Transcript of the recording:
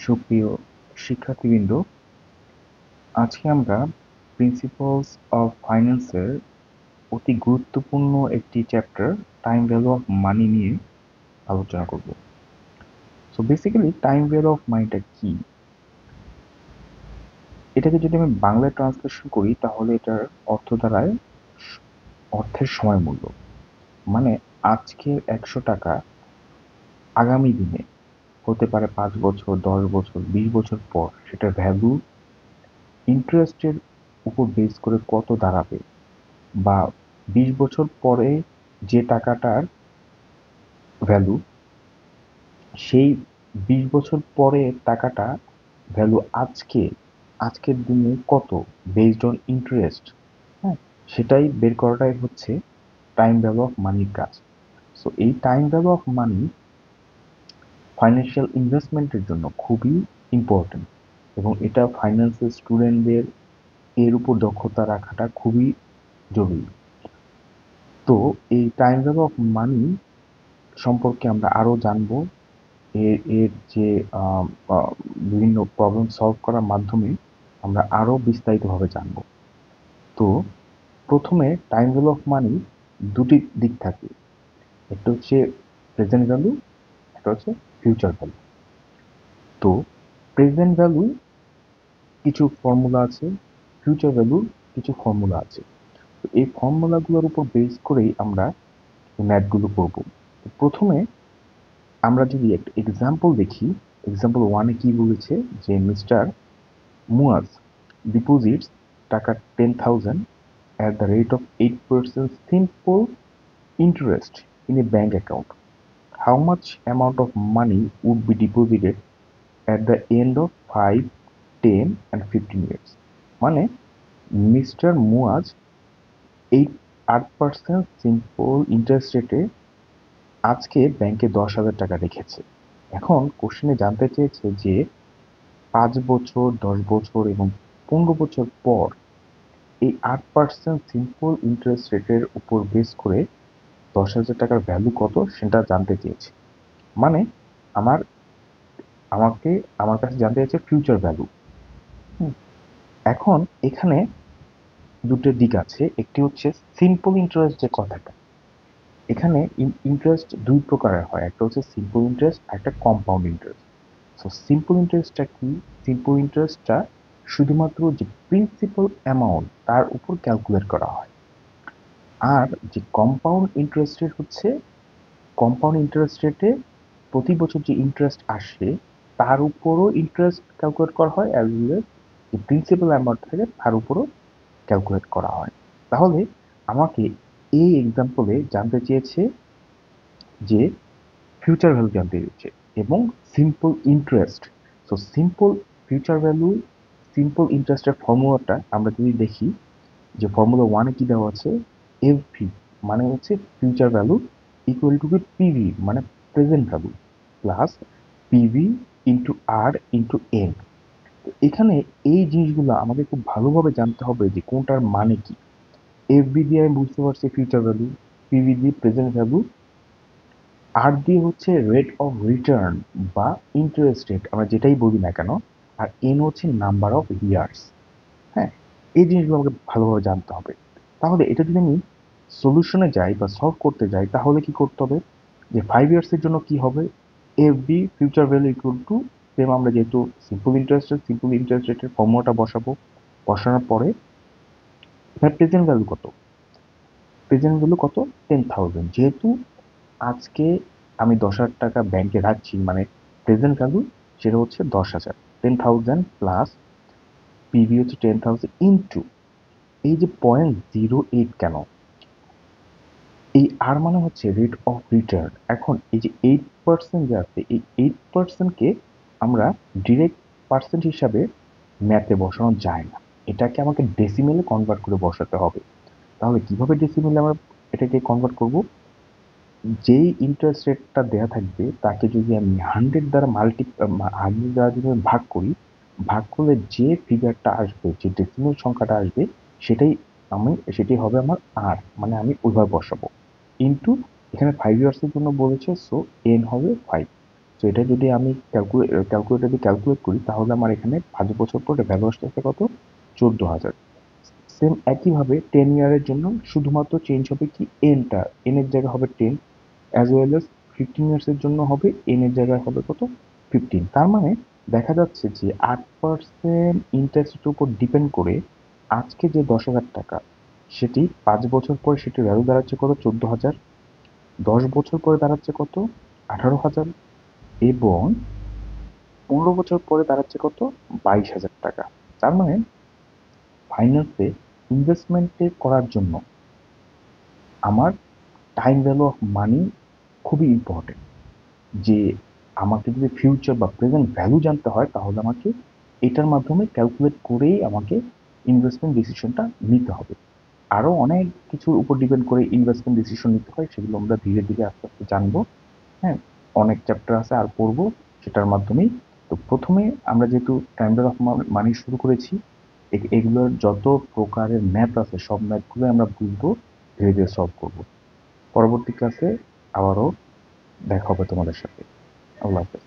সুপ্রিয় শিক্ষার্থীবৃন্দ, আজকে আমরা প্রিন্সিপালস অফ ফাইন্যান্সের অতি গুরুত্বপূর্ণ একটি chapter time value of money নিয়ে আলোচনা করব। So basically time value of মানিটা কি? এটাকে যদি আমি বাংলায় ট্রান্সলেশন করি তাহলে এটার অর্থ দাঁড়ায় অর্থের সময় মূল্য। মানে আজকের 100 টাকা আগামী দিনে হতে পারে 5 বছর, 10 বছর, 20 বছর পর সেটার ভ্যালু ইন্টারেস্টের উপর বেস করে কত দাঁড়াবে, বা 20 বছর পরে যে টাকাটার ভ্যালু, সেই 20 বছর পরে টাকাটা ভ্যালু আজকের দিনে কত, বেসড অন ইন্টারেস্ট। হ্যাঁ, সেটাই বের করাটাই হচ্ছে টাইম ভ্যালু অফ মানির কাজ। সো এই time value of money financial ইনভেস্টমেন্টের জন্য খুবই ইম্পর্টেন্ট, এবং এটা ফাইন্যান্সের স্টুডেন্টদের এর উপর দক্ষতা রাখাটা খুবই জরুরি। তো এই টাইম ভ্যালু অফ মানি সম্পর্কে আমরা আরো জানবো। এর এর যে আহ, আহ, বিভিন্ন প্রবলেম সলভ করার মাধ্যমে আমরা আরো বিস্তারিতভাবে জানবো। তো প্রথমে টাইম ভ্যালু অফ মানি দুটি দিক থাকে, একটা হচ্ছে প্রেজেন্ট ভ্যালু, একটা হচ্ছে ফিউচার ভ্যালু। তো প্রেজেন্ট ভ্যালু কিছু ফর্মুলা আছে, ফিউচার ভ্যালু কিছু ফর্মুলা আছে। তো এই ফর্মুলাগুলোর উপর বেস করেই আমরা ম্যাথগুলো করব। তো প্রথমে আমরা যদি একটা এক্সাম্পল দেখি, এক্সাম্পল ওয়ানে কি বলেছে, যে মিস্টার মুয়াজ deposits টাকা 10,000 at the rate of 8% simple interest in a bank account. How much amount of money would be deposited at the end of 5, 10 and 15 years? মানে মিস্টার মুয়াজ 8% সিম্পল ইন্টারেস্ট রেটে আজকে ব্যাংকে 10,000 টাকা রেখেছে। এখন কোশ্চেনে জানতে চেয়েছে যে 5 বছর, 10 বছর এবং 15 বছর পর এই 8% সিম্পল ইন্টারেস্ট রেটের উপর বেস করে 10,000 টাকার ভ্যালু কত সেটা জানতে চেয়েছে। মানে আমার আমাকে আমার কাছে জানতে চাইছে ফিউচার ভ্যালু। এখন এখানে দুটো দিক আছে, একটি হচ্ছে সিম্পল ইন্টারেস্ট, যে কথাটা এখানে ইন্টারেস্ট দুই প্রকারের হয়, একটা হচ্ছে সিম্পল ইন্টারেস্ট, একটা কম্পাউন্ড ইন্টারেস্ট। সো সিম্পল ইন্টারেস্টটা কি? সিম্পল ইন্টারেস্টটা শুধুমাত্র যে প্রিন্সিপাল অ্যামাউন্ট তার উপর ক্যালকুলেট করা হয়। আর যে কম্পাউন্ড ইন্টারেস্ট রেট হচ্ছে, কম্পাউন্ড ইন্টারেস্ট রেটে প্রতি বছর যে ইন্টারেস্ট আসে তার উপরও ইন্টারেস্ট ক্যালকুলেট করা হয়, অ্যাজ ওয়েল এজ যে প্রিন্সিপাল অ্যামাউন্ট থাকে তার উপরও ক্যালকুলেট করা হয়। তাহলে আমাকে এই এক্সাম্পলে জানতে চেয়েছে যে ফিউচার ভ্যালু জানতে চেয়েছে এবং simple interest. So simple future value, simple ইন্টারেস্টের ফর্মুলাটা আমরা যদি দেখি, যে ফর্মুলা ওয়ানে কি দেওয়া আছে, এফভি মানে হচ্ছে future value equal to PV মানে present value plus PV into R into N. এখানে এই জিনিসগুলো আমাদের খুব ভালোভাবে জানতে হবে যে কোনটার মানে কি। এফভি দিয়ে আমি বুঝতে পারছি ফিউচার ভ্যালু, পিভি দিয়ে প্রেজেন্ট ভ্যালু, আর দিয়ে হচ্ছে রেট অফ রিটার্ন বা ইন্টারেস্ট রেট, আমরা যেটাই বলি না কেন, আর এন হচ্ছে নাম্বার অফ ইয়ার্স। হ্যাঁ, এই জিনিসগুলো আমাকে ভালোভাবে জানতে হবে। তাহলে এটা যদি আমি সলিউশনে যাই বা সলভ করতে যাই তাহলে কি করতে হবে, যে 5 ইয়ার্সের জন্য কি হবে, FD future value equal to same, আমরা যেহেতু সিম্পল ইন্টারেস্ট রেটের ফর্মুলাটা বসাবো, বসানোর পরে এখানে প্রেজেন্ট ভ্যালু কত, প্রেজেন্ট ভ্যালু কত, 10,000। যেহেতু আজকে আমি 10,000 টাকা ব্যাংকে রাখছি, মানে প্রেজেন্ট ভ্যালু সেটা হচ্ছে 10,000, 10,000 প্লাস পিভি হচ্ছে 10,000 ইন্টু এই যে 0.08, কেন এই আর মানে হচ্ছে রেট অফ রিটার্ন। এখন এই যে 8% যে আছে, এই 8%কে আমরা ডিরেক্ট পার্সেন্ট হিসাবে ম্যাথে বসানো যায় না, এটাকে আমাকে ডেসিমেলে কনভার্ট করে বসাতে হবে। তাহলে কিভাবে ডেসিমেলে আমরা এটাকে কনভার্ট করব, যেই ইন্টারেস্ট রেটটা দেওয়া থাকবে তাকে যদি আমি 100 দ্বারা 100 দ্বারা যদি আমি ভাগ করি, ভাগ করলে যে ফিগারটা আসবে, যে ডেসিমেল সংখ্যাটা আসবে, সেটাই সেটাই হবে আমার আর, মানে আমি ওইভাবে বসাবো। ইন্টু এখানে 5 ইয়ার্সের জন্য বলেছে, সো এন হবে 5। তো এটা যদি আমি ক্যালকুলেটর দিয়ে ক্যালকুলেট করি তাহলে আমার এখানে 5 বছর পরে ভ্যালু আসতেছে কত? 14,000। সেম একইভাবে 10 ইয়ারের জন্য শুধুমাত্র চেঞ্জ হবে কি এনটা, এন এর জায়গায় হবে 10, অ্যাজ ওয়েল এস 15 ইয়ার্স এর জন্য হবে এন এর জায়গায় হবে কত? 15। তার মানে দেখা যাচ্ছে যে 8% ইন্টারেস্টের উপর ডিপেন্ড করে আজকে যে 10,000 টাকা সেটি 5 বছর পরে সেটির ভ্যালু দাঁড়াচ্ছে কত? 14,000। 10 বছর পরে দাঁড়াচ্ছে কত? 18,000। এবং 15 বছর পরে দাঁড়াচ্ছে কত? 22,000 টাকা। তার মানে ফাইন্যান্সে ইনভেস্টমেন্টে করার জন্য আমার টাইম ভ্যালু অফ মানি খুবই ইম্পর্টেন্ট। যে আমাকে যদি ফিউচার বা প্রেজেন্ট ভ্যালু জানতে হয় তাহলে আমাকে এটার মাধ্যমে ক্যালকুলেট করেই আমাকে ইনভেস্টমেন্ট ডিসিশনটা নিতে হবে। আরও অনেক কিছুর উপর ডিপেন্ড করে ইনভেস্টমেন্ট ডিসিশন নিতে হয়, সেগুলো আমরা ধীরে ধীরে আস্তে আস্তে জানবো। হ্যাঁ, অনেক চ্যাপ্টার আছে আর পড়বো সেটার মাধ্যমেই। তো প্রথমে আমরা যেহেতু টাইম ভ্যালু অফ মানি শুরু করেছি, এগুলোর যত প্রকারের ম্যাথ আছে সব ম্যাথগুলো আমরা বুঝবো, ধীরে ধীরে সলভ করবো। পরবর্তী ক্লাসে আবারও দেখা হবে তোমাদের সাথে। আল্লাহ হাফেজ।